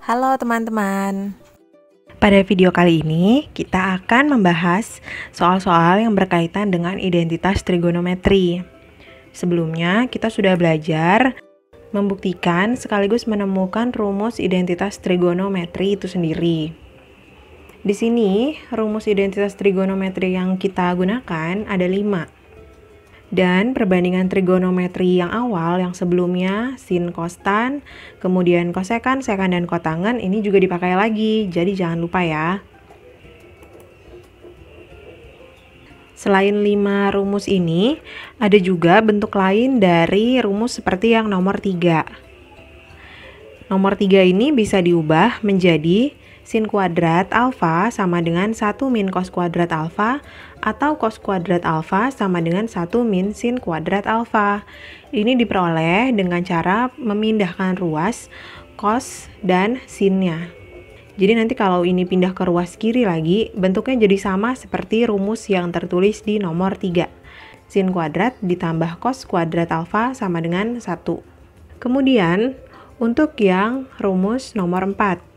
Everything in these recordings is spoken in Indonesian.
Halo teman-teman. Pada video kali ini, kita akan membahas soal-soal yang berkaitan dengan identitas trigonometri. Sebelumnya, kita sudah belajar membuktikan sekaligus menemukan rumus identitas trigonometri itu sendiri. Di sini, rumus identitas trigonometri yang kita gunakan ada 5. Dan perbandingan trigonometri yang awal, yang sebelumnya sin cos tan, kemudian kosekan, sekan, dan kotangen ini juga dipakai lagi, jadi jangan lupa ya. Selain 5 rumus ini, ada juga bentuk lain dari rumus seperti yang nomor 3. Nomor 3 ini bisa diubah menjadi sin kuadrat alfa sama dengan 1 min cos kuadrat alfa atau cos kuadrat alfa sama dengan 1 min sin kuadrat alfa. Ini diperoleh dengan cara memindahkan ruas cos dan sinnya. Jadi nanti kalau ini pindah ke ruas kiri lagi, bentuknya jadi sama seperti rumus yang tertulis di nomor 3. Sin kuadrat ditambah cos kuadrat alfa sama dengan 1. Kemudian, untuk yang rumus nomor 4.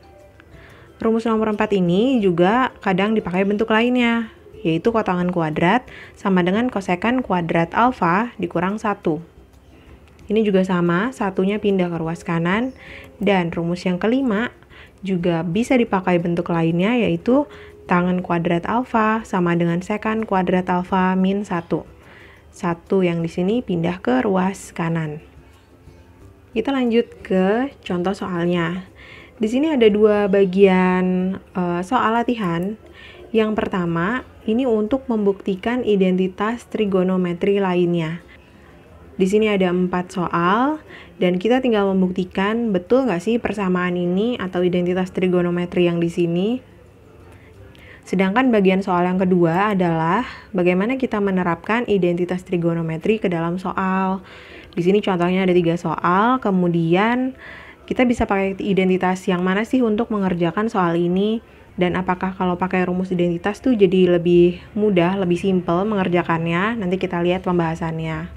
Rumus nomor 4 ini juga kadang dipakai bentuk lainnya, yaitu kotangen kuadrat sama dengan kosekan kuadrat alfa dikurang 1. Ini juga sama, satunya pindah ke ruas kanan, dan rumus yang kelima juga bisa dipakai bentuk lainnya, yaitu tangen kuadrat alfa sama dengan sekan kuadrat alfa min 1. 1 yang di sini pindah ke ruas kanan. Kita lanjut ke contoh soalnya. Di sini ada 2 bagian soal latihan. Yang pertama, ini untuk membuktikan identitas trigonometri lainnya. Di sini ada 4 soal, dan kita tinggal membuktikan betul nggak sih persamaan ini atau identitas trigonometri yang di sini. Sedangkan bagian soal yang kedua adalah bagaimana kita menerapkan identitas trigonometri ke dalam soal. Di sini contohnya ada 3 soal, kemudian kita bisa pakai identitas yang mana sih untuk mengerjakan soal ini, dan apakah kalau pakai rumus identitas tuh jadi lebih mudah, lebih simpel mengerjakannya. Nanti kita lihat pembahasannya.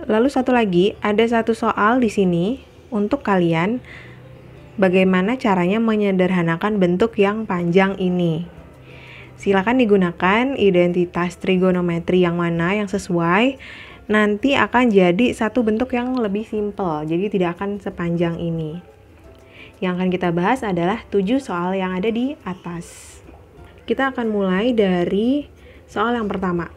Lalu satu lagi, ada 1 soal di sini untuk kalian bagaimana caranya menyederhanakan bentuk yang panjang ini. Silakan digunakan identitas trigonometri yang mana yang sesuai. Nanti akan jadi satu bentuk yang lebih simpel, jadi tidak akan sepanjang ini. Yang akan kita bahas adalah 7 soal yang ada di atas. Kita akan mulai dari soal yang pertama.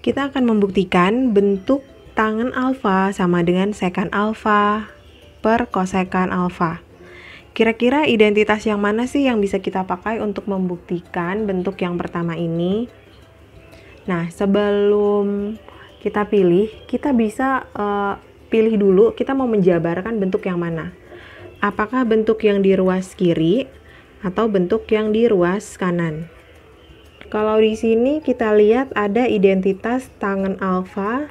Kita akan membuktikan bentuk tangen alfa sama dengan sekan alfa per kosekan alfa. Kira-kira identitas yang mana sih yang bisa kita pakai untuk membuktikan bentuk yang pertama ini? Nah, sebelum kita pilih, kita bisa pilih dulu kita mau menjabarkan bentuk yang mana. Apakah bentuk yang di ruas kiri atau bentuk yang di ruas kanan? Kalau di sini kita lihat ada identitas tangen alfa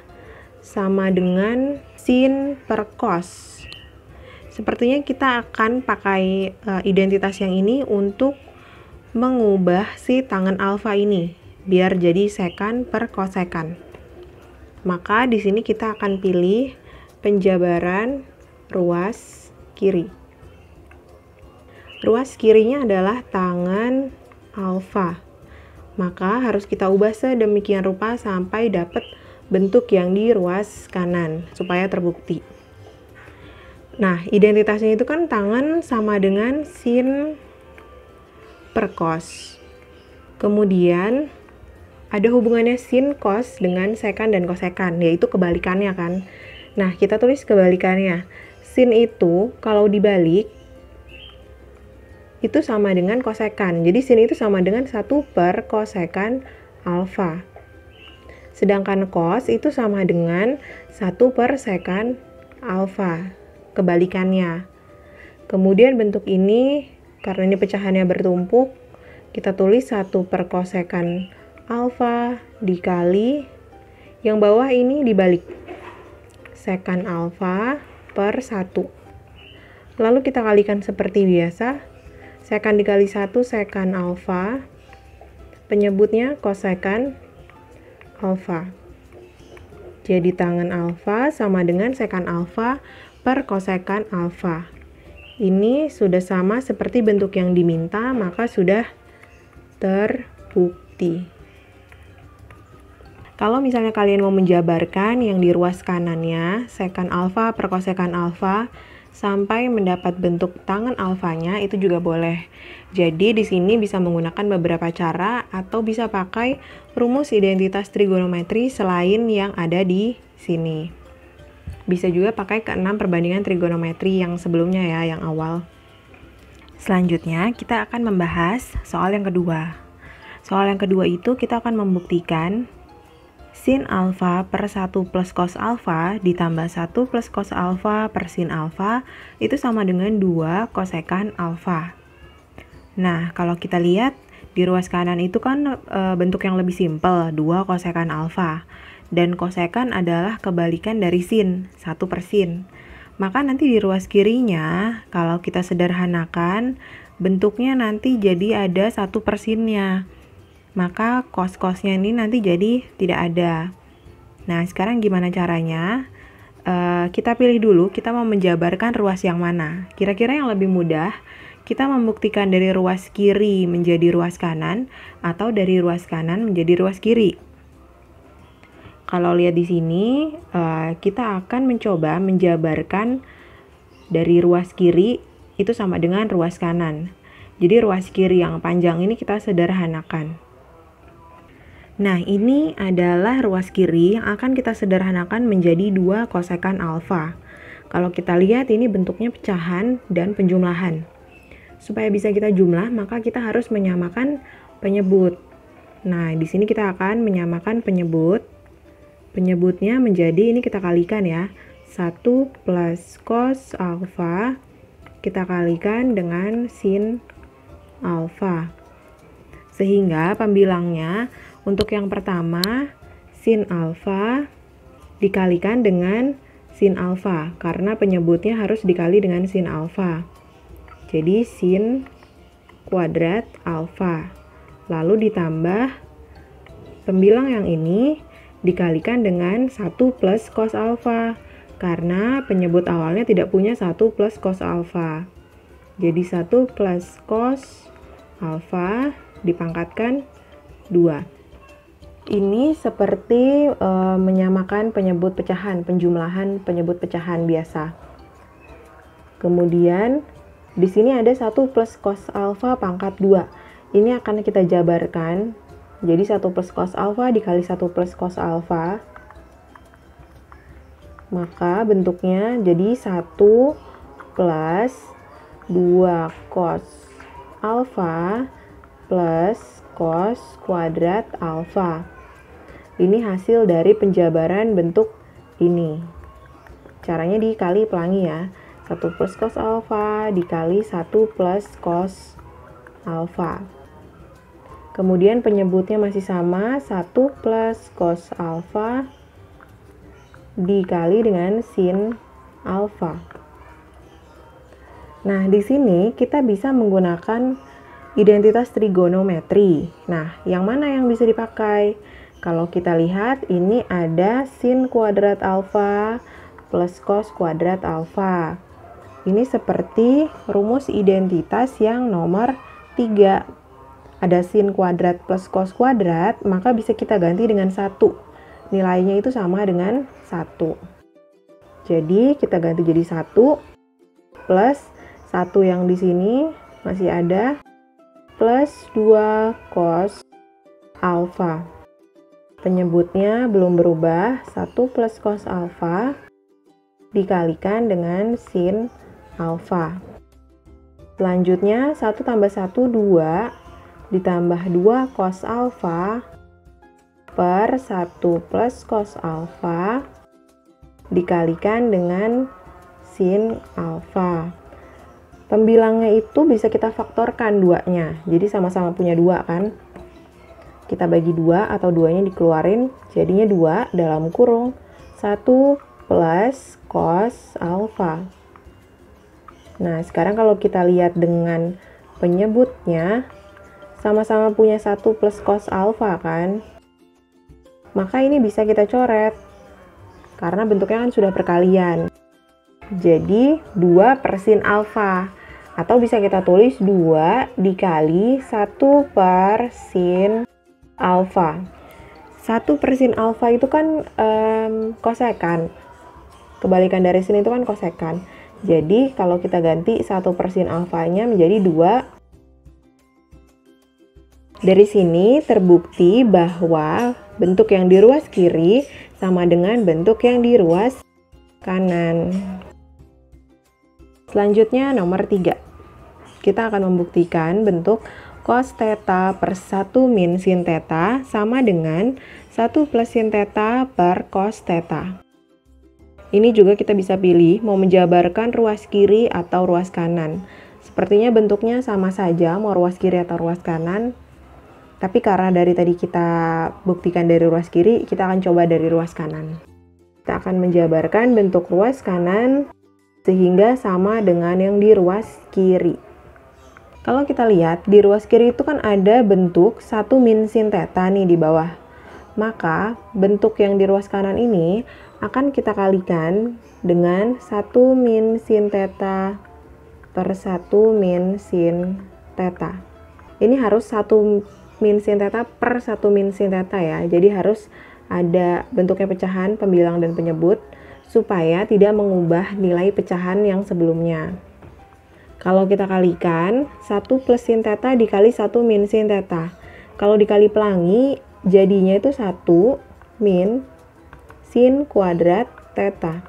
sama dengan sin per cos. Sepertinya kita akan pakai identitas yang ini untuk mengubah si tangen alfa ini biar jadi sekan per kosekan. Maka di sini kita akan pilih penjabaran ruas kiri. Ruas kirinya adalah tangen alfa. Maka harus kita ubah sedemikian rupa sampai dapat bentuk yang di ruas kanan supaya terbukti. Nah, identitasnya itu kan tangen sama dengan sin per cos. Kemudian ada hubungannya sin cos dengan sekan dan kosekan, yaitu kebalikannya kan. Nah, kita tulis kebalikannya. Sin itu kalau dibalik itu sama dengan kosekan. Jadi sin itu sama dengan 1 per kosekan alfa. Sedangkan cos itu sama dengan 1 per sekan alfa. Kebalikannya. Kemudian bentuk ini, karena ini pecahannya bertumpuk, kita tulis 1 per kosekan alfa dikali yang bawah ini dibalik sekan alfa per 1. Lalu kita kalikan seperti biasa, sekan dikali 1 sekan alfa, penyebutnya kosekan alfa. Jadi tangen alfa sama dengan sekan alfa per kosekan alfa. ini sudah sama seperti bentuk yang diminta, maka sudah terbukti. Kalau misalnya kalian mau menjabarkan yang di ruas kanannya, sekan alfa per kosekan alfa, sampai mendapat bentuk tangen alfanya, itu juga boleh. Jadi di sini bisa menggunakan beberapa cara atau bisa pakai rumus identitas trigonometri selain yang ada di sini. Bisa juga pakai ke-6 perbandingan trigonometri yang sebelumnya ya, yang awal. Selanjutnya kita akan membahas soal yang kedua. Soal yang kedua itu kita akan membuktikan sin alfa per 1 plus cos alfa ditambah 1 plus cos alfa per sin alfa itu sama dengan 2 kosekan alfa. Nah, kalau kita lihat di ruas kanan itu kan bentuk yang lebih simpel, 2 kosekan alfa. Dan kosekan adalah kebalikan dari sin, 1 per sin. Maka nanti di ruas kirinya, kalau kita sederhanakan, bentuknya nanti jadi ada 1 per sinnya. Maka cos-cosnya ini nanti jadi tidak ada. Nah, sekarang gimana caranya? Kita pilih dulu, kita mau menjabarkan ruas yang mana. Kira-kira yang lebih mudah, kita membuktikan dari ruas kiri menjadi ruas kanan, atau dari ruas kanan menjadi ruas kiri. Kalau lihat di sini, kita akan mencoba menjabarkan dari ruas kiri itu sama dengan ruas kanan. Jadi ruas kiri yang panjang ini kita sederhanakan. Nah, ini adalah ruas kiri yang akan kita sederhanakan menjadi 2 kosekan alfa. Kalau kita lihat ini bentuknya pecahan dan penjumlahan. Supaya bisa kita jumlah, maka kita harus menyamakan penyebut. Nah, di sini kita akan menyamakan penyebut. Penyebutnya menjadi, ini kita kalikan ya, 1 plus cos alfa kita kalikan dengan sin alfa. Sehingga pembilangnya untuk yang pertama, sin alfa dikalikan dengan sin alfa, karena penyebutnya harus dikali dengan sin alfa. Jadi sin kuadrat alfa. Lalu ditambah pembilang yang ini dikalikan dengan 1 plus cos alfa, karena penyebut awalnya tidak punya 1 plus cos alfa. Jadi 1 plus cos alfa dipangkatkan 2. Ini seperti menyamakan penyebut pecahan, penjumlahan penyebut pecahan biasa. Kemudian di sini ada 1 plus cos alfa pangkat 2. Ini akan kita jabarkan. Jadi 1 plus cos alfa dikali 1 plus cos alfa. Maka bentuknya jadi 1 plus 2 cos alfa plus cos kuadrat alfa. Ini hasil dari penjabaran bentuk ini. Caranya dikali pelangi ya. 1 plus cos alfa dikali 1 plus cos alfa. Kemudian penyebutnya masih sama, 1 plus cos alfa dikali dengan sin alfa. Nah, di sini kita bisa menggunakan identitas trigonometri. Nah, yang mana yang bisa dipakai? Kalau kita lihat, ini ada sin kuadrat alfa plus cos kuadrat alfa. Ini seperti rumus identitas yang nomor 3. Ada sin kuadrat plus cos kuadrat, maka bisa kita ganti dengan 1. Nilainya itu sama dengan 1. Jadi, kita ganti jadi 1 plus 1 yang di sini masih ada plus 2 cos alfa. Penyebutnya belum berubah, 1 plus cos alfa dikalikan dengan sin alfa. Selanjutnya 1 tambah 1, 2 ditambah 2 cos alfa per 1 plus cos alfa dikalikan dengan sin alfa. Pembilangnya itu bisa kita faktorkan 2-nya. Jadi sama-sama punya 2 kan. Kita bagi 2 atau 2-nya dikeluarin. Jadinya 2 dalam kurung 1 plus cos alfa. Nah, sekarang kalau kita lihat dengan penyebutnya, sama-sama punya 1 plus cos alfa kan. Maka ini bisa kita coret. Karena bentuknya kan sudah perkalian. jadi 2 per sin alfa. Atau bisa kita tulis 2 dikali 1 per sin alfa. 1 per sin alfa itu kan kosekan. Kebalikan dari sin itu kan kosekan. Jadi kalau kita ganti 1 per sin alfanya menjadi 2. Dari sini terbukti bahwa bentuk yang di ruas kiri sama dengan bentuk yang di ruas kanan. Selanjutnya nomor 3. Kita akan membuktikan bentuk cos theta per 1 min sin theta sama dengan 1 plus sin theta per cos theta. Ini juga kita bisa pilih mau menjabarkan ruas kiri atau ruas kanan. Sepertinya bentuknya sama saja mau ruas kiri atau ruas kanan. Tapi karena dari tadi kita buktikan dari ruas kiri, kita akan coba dari ruas kanan. Kita akan menjabarkan bentuk ruas kanan sehingga sama dengan yang di ruas kiri. Kalau kita lihat, di ruas kiri itu kan ada bentuk 1 min sin theta nih di bawah. Maka bentuk yang di ruas kanan ini akan kita kalikan dengan 1 min sin theta per 1 min sin theta. Ini harus 1 min sin theta per 1 min sin theta ya. Jadi harus ada bentuknya pecahan, pembilang dan penyebut supaya tidak mengubah nilai pecahan yang sebelumnya. Kalau kita kalikan 1 plus sin theta dikali 1 min sin theta. Kalau dikali pelangi jadinya itu 1 min sin kuadrat theta.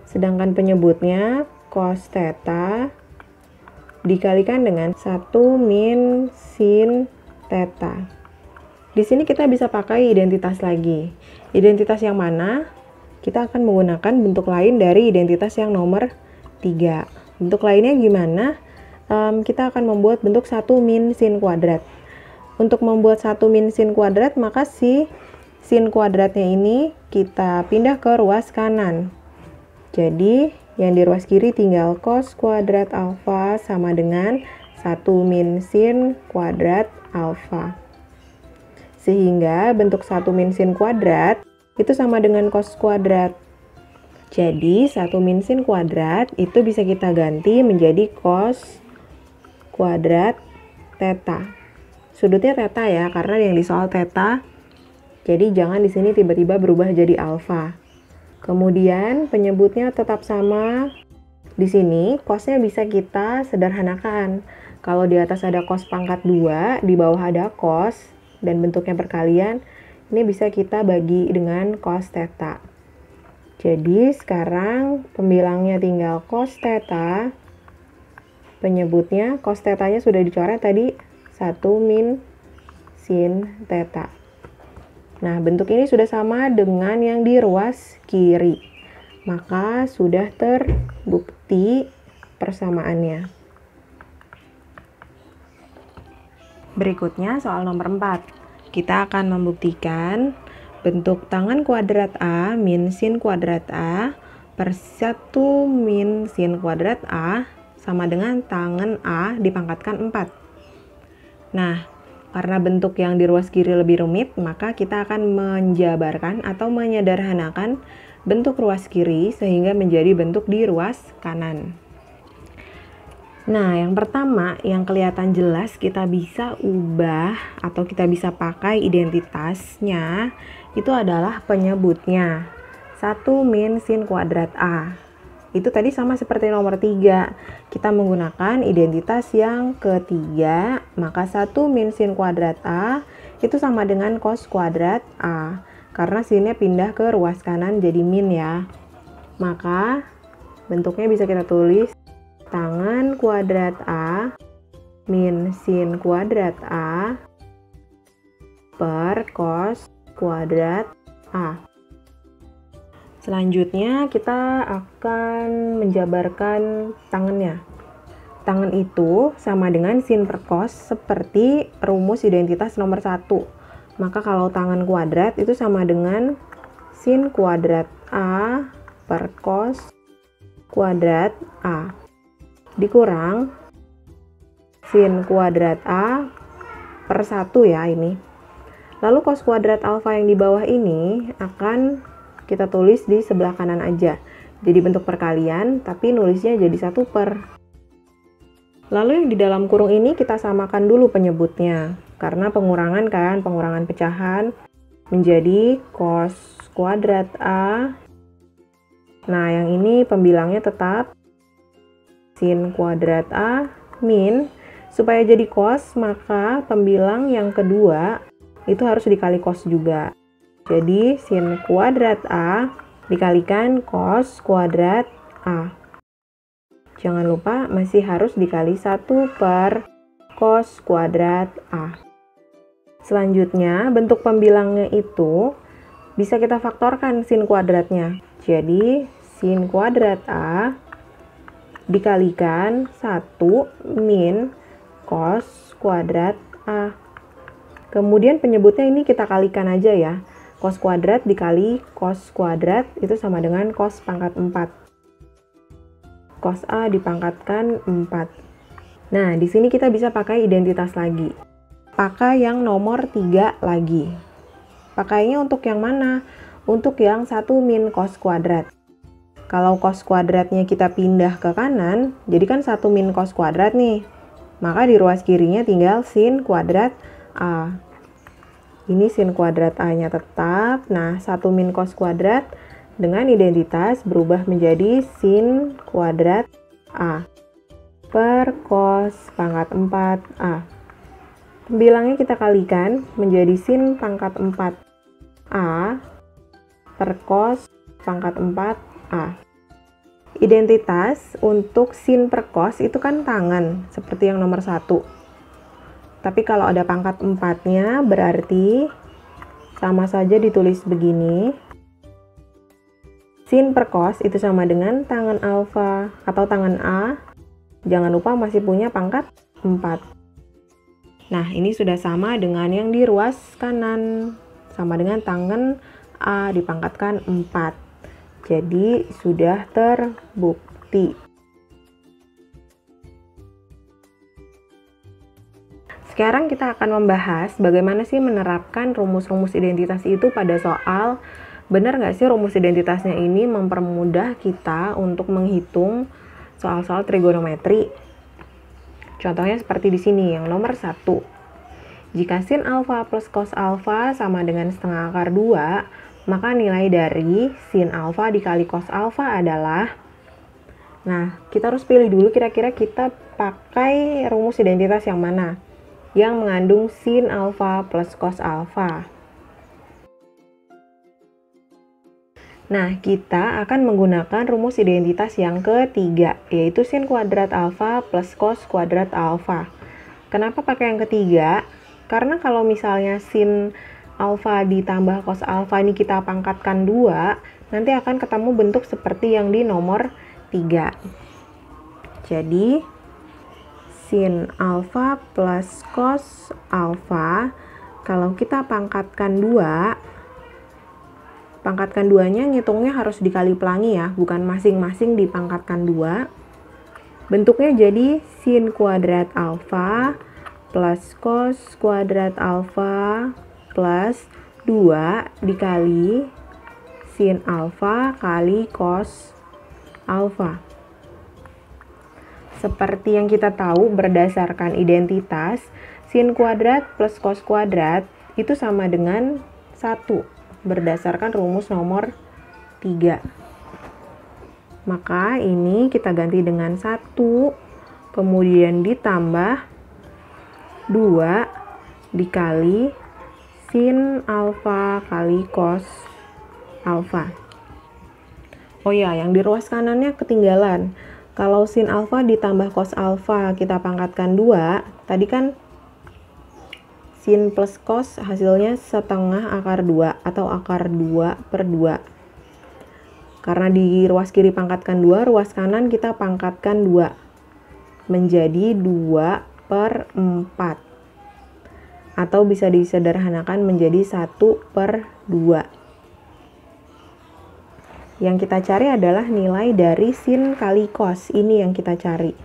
Sedangkan penyebutnya cos theta dikalikan dengan 1 min sin theta. Di sini kita bisa pakai identitas lagi. Identitas yang mana? Kita akan menggunakan bentuk lain dari identitas yang nomor 3. Bentuk lainnya gimana? Kita akan membuat bentuk 1 min sin kuadrat. Untuk membuat 1 min sin kuadrat, maka si sin kuadratnya ini kita pindah ke ruas kanan. Jadi, yang di ruas kiri tinggal cos kuadrat alfa sama dengan 1 min sin kuadrat alfa. Sehingga bentuk 1 min sin kuadrat itu sama dengan cos kuadrat. Jadi 1 min sin kuadrat itu bisa kita ganti menjadi cos kuadrat theta. Sudutnya theta ya, karena yang di soal theta. Jadi jangan di sini tiba-tiba berubah jadi alfa. Kemudian penyebutnya tetap sama. Di sini cosnya bisa kita sederhanakan. Kalau di atas ada cos pangkat 2, di bawah ada cos, dan bentuknya perkalian, ini bisa kita bagi dengan cos theta. Jadi sekarang pembilangnya tinggal cos theta, penyebutnya cos theta-nya sudah dicoret tadi 1 min sin theta. Nah, bentuk ini sudah sama dengan yang di ruas kiri. Maka sudah terbukti persamaannya. Berikutnya soal nomor 4. Kita akan membuktikan bentuk tangan kuadrat A min sin kuadrat A per 1 min sin kuadrat A sama dengan tangan A dipangkatkan 4. Nah, karena bentuk yang di ruas kiri lebih rumit, maka kita akan menjabarkan atau menyederhanakan bentuk ruas kiri sehingga menjadi bentuk di ruas kanan. Nah, yang pertama yang kelihatan jelas kita bisa ubah atau kita bisa pakai identitasnya itu adalah penyebutnya 1 min sin kuadrat A. Itu tadi sama seperti nomor 3. Kita menggunakan identitas yang ketiga, maka 1 min sin kuadrat A itu sama dengan cos kuadrat A. Karena sinnya pindah ke ruas kanan jadi min ya. Maka bentuknya bisa kita tulis tangan kuadrat A min sin kuadrat A per cos kuadrat A. Selanjutnya kita akan menjabarkan tangannya. Tangan itu sama dengan sin per cos seperti rumus identitas nomor 1. Maka kalau tangan kuadrat itu sama dengan sin kuadrat A per cos kuadrat A. Dikurang sin kuadrat A per 1 ya ini. Lalu cos kuadrat alfa yang di bawah ini akan kita tulis di sebelah kanan aja. jadi bentuk perkalian, tapi nulisnya jadi 1 per. Lalu yang di dalam kurung ini kita samakan dulu penyebutnya. Karena pengurangan kan, pengurangan pecahan menjadi cos kuadrat A. Nah, yang ini pembilangnya tetap sin kuadrat A min. Supaya jadi cos, maka pembilang yang kedua itu harus dikali cos juga. Jadi sin kuadrat A dikalikan cos kuadrat A. Jangan lupa masih harus dikali 1 per cos kuadrat A. Selanjutnya, bentuk pembilangnya itu bisa kita faktorkan sin kuadratnya. Jadi, sin kuadrat A dikalikan 1 min cos kuadrat A. Kemudian penyebutnya ini kita kalikan aja ya. Cos kuadrat dikali cos kuadrat itu sama dengan cos pangkat 4. Cos A dipangkatkan 4. Nah, di sini kita bisa pakai identitas lagi. Pakai yang nomor 3 lagi. Pakainya untuk yang mana? Untuk yang 1 min cos kuadrat. Kalau cos kuadratnya kita pindah ke kanan, jadi kan 1 min cos kuadrat nih. Maka di ruas kirinya tinggal sin kuadrat A. Ini sin kuadrat A-nya tetap. Nah, 1 min cos kuadrat dengan identitas berubah menjadi sin kuadrat A per cos pangkat 4A. Pembilangnya kita kalikan menjadi sin pangkat 4A per cos pangkat 4A. Identitas untuk sin per cos itu kan tangan, seperti yang nomor 1. Tapi kalau ada pangkat 4-nya berarti sama saja ditulis begini. Sin per cos itu sama dengan tangan alfa atau tangan A. Jangan lupa masih punya pangkat 4. Nah, ini sudah sama dengan yang di ruas kanan. Sama dengan tangan A dipangkatkan 4. Jadi, sudah terbukti. Sekarang kita akan membahas bagaimana sih menerapkan rumus-rumus identitas itu pada soal. Benar nggak sih rumus identitasnya ini mempermudah kita untuk menghitung soal-soal trigonometri? Contohnya seperti di sini, yang nomor 1. Jika sin alfa plus cos alfa sama dengan setengah akar 2, maka nilai dari sin alfa dikali cos alfa adalah... Nah, kita harus pilih dulu kira-kira kita pakai rumus identitas yang mana? Yang mengandung sin alfa plus cos alfa. Nah, kita akan menggunakan rumus identitas yang ketiga, yaitu sin kuadrat alfa plus cos kuadrat alfa. Kenapa pakai yang ketiga? Karena kalau misalnya sin alfa ditambah cos alfa ini kita pangkatkan 2, nanti akan ketemu bentuk seperti yang di nomor 3. Jadi, sin alfa plus cos alfa, kalau kita pangkatkan 2, pangkatkan 2-nya ngitungnya harus dikali pelangi ya, bukan masing-masing dipangkatkan 2. Bentuknya jadi sin kuadrat alfa plus cos kuadrat alfa plus 2 dikali sin alfa kali cos alfa. Seperti yang kita tahu berdasarkan identitas, sin kuadrat plus cos kuadrat itu sama dengan 1. Berdasarkan rumus nomor 3. Maka ini kita ganti dengan 1, kemudian ditambah 2 dikali sin alfa kali cos alfa. Oh ya, yang di ruas kanannya ketinggalan. Kalau sin alfa ditambah cos alfa kita pangkatkan 2, tadi kan sin plus cos hasilnya setengah akar 2 atau akar 2 per 2. Karena di ruas kiri pangkatkan 2, ruas kanan kita pangkatkan 2. Menjadi 2 per 4. Atau bisa disederhanakan menjadi 1 per 2. Yang kita cari adalah nilai dari sin kali cos. Ini yang kita cari.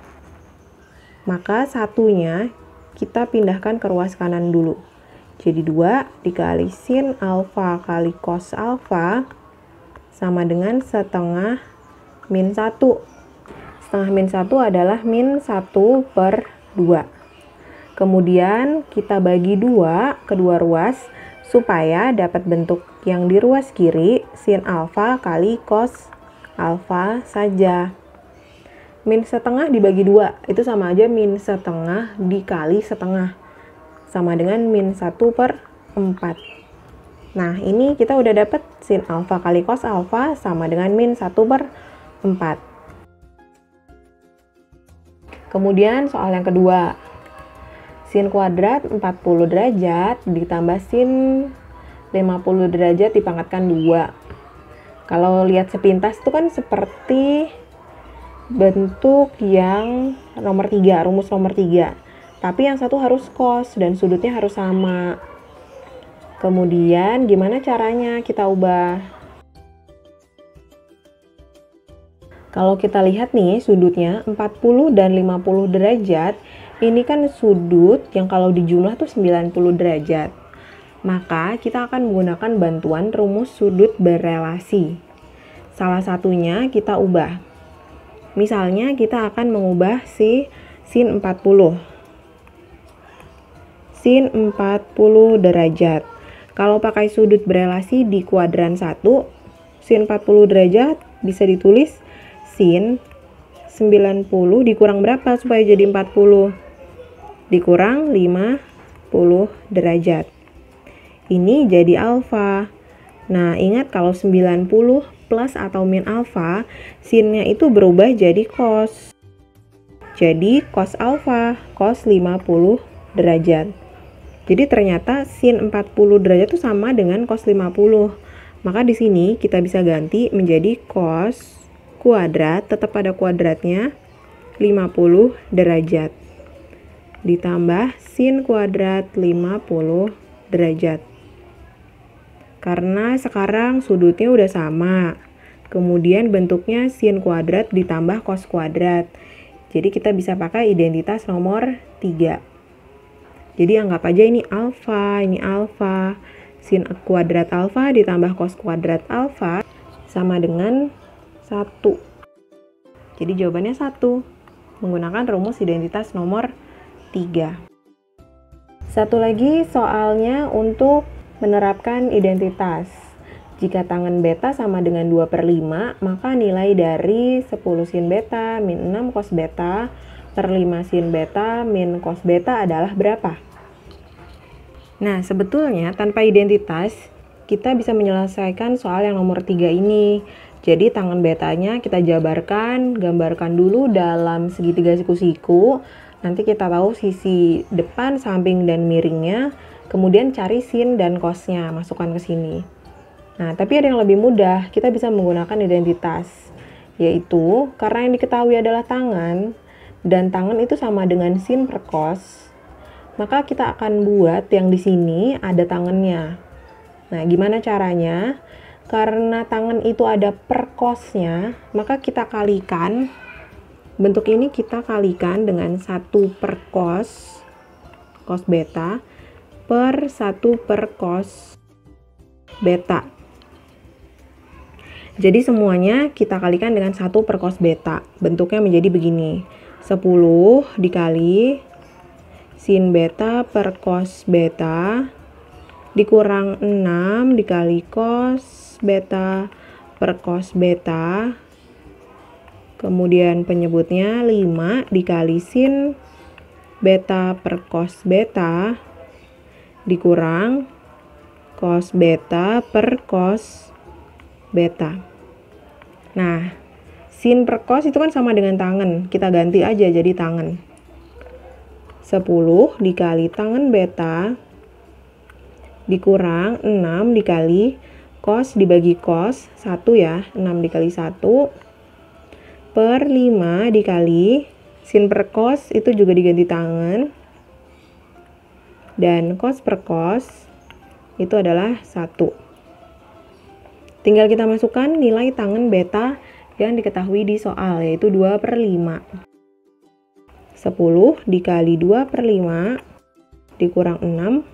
Maka satunya kita pindahkan ke ruas kanan dulu. Jadi 2 dikali sin alfa kali cos alfa sama dengan setengah min 1. Setengah min 1 adalah min 1/2. Kemudian kita bagi 2 kedua ruas supaya dapat bentuk yang di ruas kiri sin alfa kali cos alfa saja. Min setengah dibagi 2 itu sama aja min setengah dikali setengah, sama dengan min 1/4. Nah, ini kita udah dapat sin alfa kali cos alfa sama dengan min 1/4. Kemudian soal yang kedua. Sin kuadrat 40 derajat ditambah sin 50 derajat dipangkatkan 2. Kalau lihat sepintas itu kan seperti bentuk yang nomor 3, rumus nomor 3. Tapi yang satu harus cos dan sudutnya harus sama. Kemudian gimana caranya kita ubah? Kalau kita lihat nih sudutnya 40 dan 50 derajat, ini kan sudut yang kalau dijumlah tuh 90 derajat. Maka kita akan menggunakan bantuan rumus sudut berelasi. Salah satunya kita ubah. Misalnya kita akan mengubah si sin 40. Sin 40 derajat. Kalau pakai sudut berelasi di kuadran 1, sin 40 derajat bisa ditulis sin 90 dikurang berapa supaya jadi 40? Dikurang 50 derajat. Ini jadi alfa. Nah, ingat kalau 90 plus atau min alfa, sinnya itu berubah jadi cos. Jadi cos alfa, cos 50 derajat. Jadi ternyata sin 40 derajat itu sama dengan cos 50. Maka di sini kita bisa ganti menjadi cos kuadrat, tetap pada kuadratnya 50 derajat. Ditambah sin kuadrat 50 derajat. Karena sekarang sudutnya udah sama. Kemudian bentuknya sin kuadrat ditambah cos kuadrat. Jadi kita bisa pakai identitas nomor 3. Jadi anggap aja ini alfa. Sin kuadrat alfa ditambah cos kuadrat alfa sama dengan 1. Jadi jawabannya 1. Menggunakan rumus identitas nomor 3. Satu lagi soalnya untuk menerapkan identitas. Jika tangen beta sama dengan 2/5, maka nilai dari 10 sin beta min 6 cos beta per 5 sin beta min cos beta adalah berapa? Nah, sebetulnya tanpa identitas, kita bisa menyelesaikan soal yang nomor 3 ini. Jadi tangen betanya kita jabarkan, gambarkan dulu dalam segitiga siku-siku. Nanti kita tahu sisi depan, samping, dan miringnya. Kemudian cari sin dan cosnya, masukkan ke sini. Nah, tapi ada yang lebih mudah, kita bisa menggunakan identitas. Yaitu, karena yang diketahui adalah tangan, dan tangan itu sama dengan sin per cos, maka kita akan buat yang di sini ada tangannya. Nah, gimana caranya? Karena tangan itu ada per cosnya, maka kita kalikan, bentuk ini kita kalikan dengan 1 per cos, cos beta, per 1 per cos beta. Jadi semuanya kita kalikan dengan 1 per cos beta. Bentuknya menjadi begini. 10 dikali sin beta per cos beta dikurang 6 dikali cos beta per cos beta. Kemudian penyebutnya 5 dikali sin beta per cos beta dikurang cos beta per cos beta. Nah, sin per cos itu kan sama dengan tangen. Kita ganti aja jadi tangen. 10 dikali tangen beta dikurang 6 dikali cos dibagi cos 1 ya. 6 dikali 1 per 5 dikali sin per cos itu juga diganti tangen. Dan cos per cos itu adalah 1. Tinggal kita masukkan nilai tangen beta yang diketahui di soal, yaitu 2/5. 10 dikali 2/5 dikurang 6.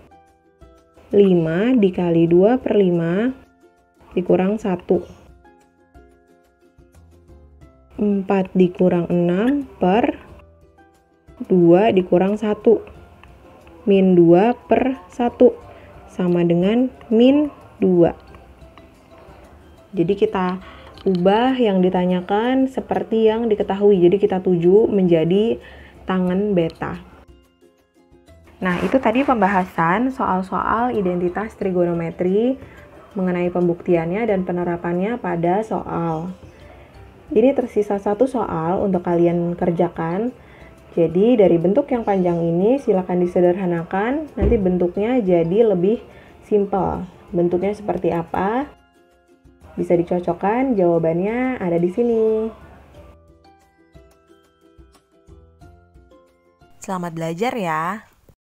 5 dikali 2/5 dikurang 1. 4 dikurang 6 per 2 dikurang 1. Min 2 per 1 sama dengan min 2. Jadi kita ubah yang ditanyakan seperti yang diketahui. Jadi kita tuju menjadi tangen beta. Nah, itu tadi pembahasan soal-soal identitas trigonometri mengenai pembuktiannya dan penerapannya pada soal. Ini tersisa satu soal untuk kalian kerjakan. Jadi dari bentuk yang panjang ini silakan disederhanakan, nanti bentuknya jadi lebih simpel. Bentuknya seperti apa? Bisa dicocokkan, jawabannya ada di sini. Selamat belajar ya.